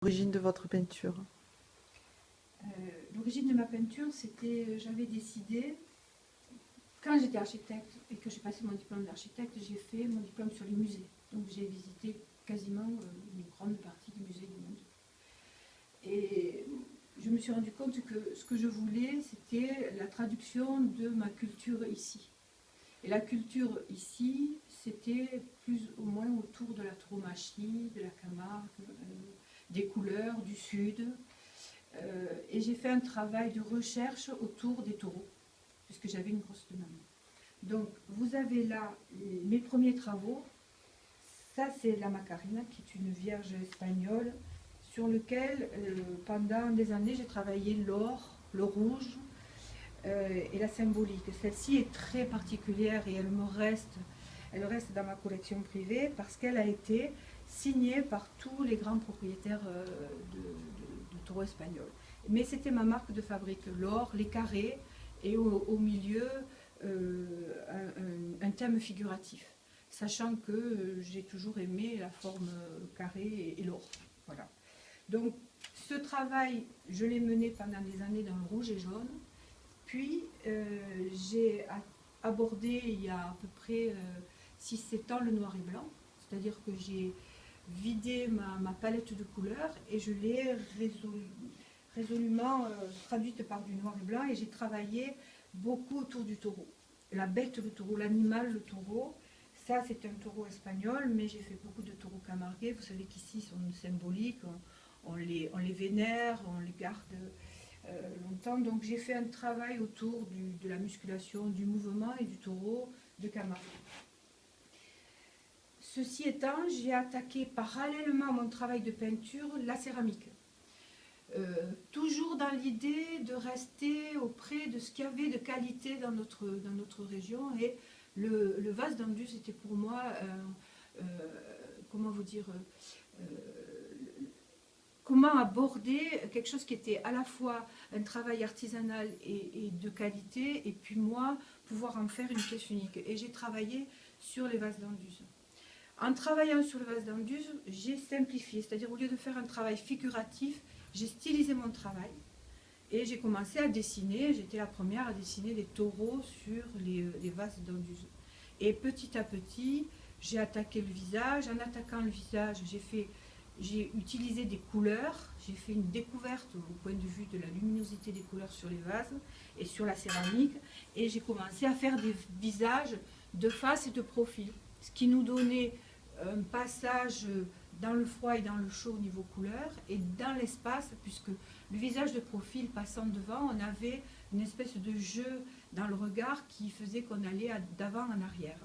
L'origine de votre peinture? L'origine de ma peinture, c'était, j'avais décidé, quand j'étais architecte et que j'ai passé mon diplôme d'architecte, j'ai fait mon diplôme sur les musées. Donc j'ai visité quasiment une grande partie des musées du monde. Et je me suis rendu compte que ce que je voulais, c'était la traduction de ma culture ici. Et la culture ici, c'était plus ou moins autour de la tauromachie, de la Camargue, des couleurs, du sud. Et j'ai fait un travail de recherche autour des taureaux, puisque j'avais une grosse demande. Donc, vous avez là mes premiers travaux. Ça, c'est la Macarena, qui est une vierge espagnole, sur lequel, pendant des années, j'ai travaillé l'or, le rouge et la symbolique. Celle-ci est très particulière et elle reste dans ma collection privée parce qu'elle a été signée par tous les grands propriétaires de taureaux espagnols. Mais c'était ma marque de fabrique, l'or, les carrés et au milieu un thème figuratif, sachant que j'ai toujours aimé la forme carrée et l'or. Voilà. Donc ce travail, je l'ai mené pendant des années dans le rouge et jaune. Puis j'ai abordé il y a à peu près 6-7 ans le noir et blanc, c'est-à-dire que j'ai vidé ma palette de couleurs et je l'ai résolument traduite par du noir et blanc, et j'ai travaillé beaucoup autour du taureau. La bête, le taureau, l'animal, le taureau. Ça, c'est un taureau espagnol, mais j'ai fait beaucoup de taureaux camarguais. Vous savez qu'ici, ils sont symboliques, on les vénère, on les garde longtemps. Donc j'ai fait un travail autour de la musculation, du mouvement et du taureau de Camargue. Ceci étant, j'ai attaqué parallèlement à mon travail de peinture la céramique. Toujours dans l'idée de rester auprès de ce qu'il y avait de qualité dans notre région. Et le vase d'Andus était pour moi, comment vous dire, comment aborder quelque chose qui était à la fois un travail artisanal et de qualité, et puis moi, pouvoir en faire une pièce unique. Et j'ai travaillé sur les vases d'Andus. En travaillant sur le vase d'Andus, j'ai simplifié, c'est-à-dire au lieu de faire un travail figuratif, j'ai stylisé mon travail et j'ai commencé à dessiner. J'étais la première à dessiner des taureaux sur les vases d'Andus. Et petit à petit, j'ai attaqué le visage. En attaquant le visage, j'ai utilisé des couleurs. J'ai fait une découverte au point de vue de la luminosité des couleurs sur les vases et sur la céramique. Et j'ai commencé à faire des visages de face et de profil, ce qui nous donnait un passage dans le froid et dans le chaud au niveau couleur, et dans l'espace, puisque le visage de profil passant devant, on avait une espèce de jeu dans le regard qui faisait qu'on allait d'avant en arrière.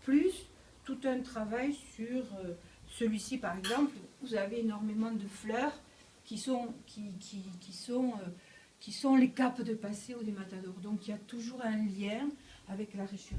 Plus tout un travail sur celui-ci par exemple, vous avez énormément de fleurs qui sont les capes de Paseo des Matadors. Donc il y a toujours un lien avec la région.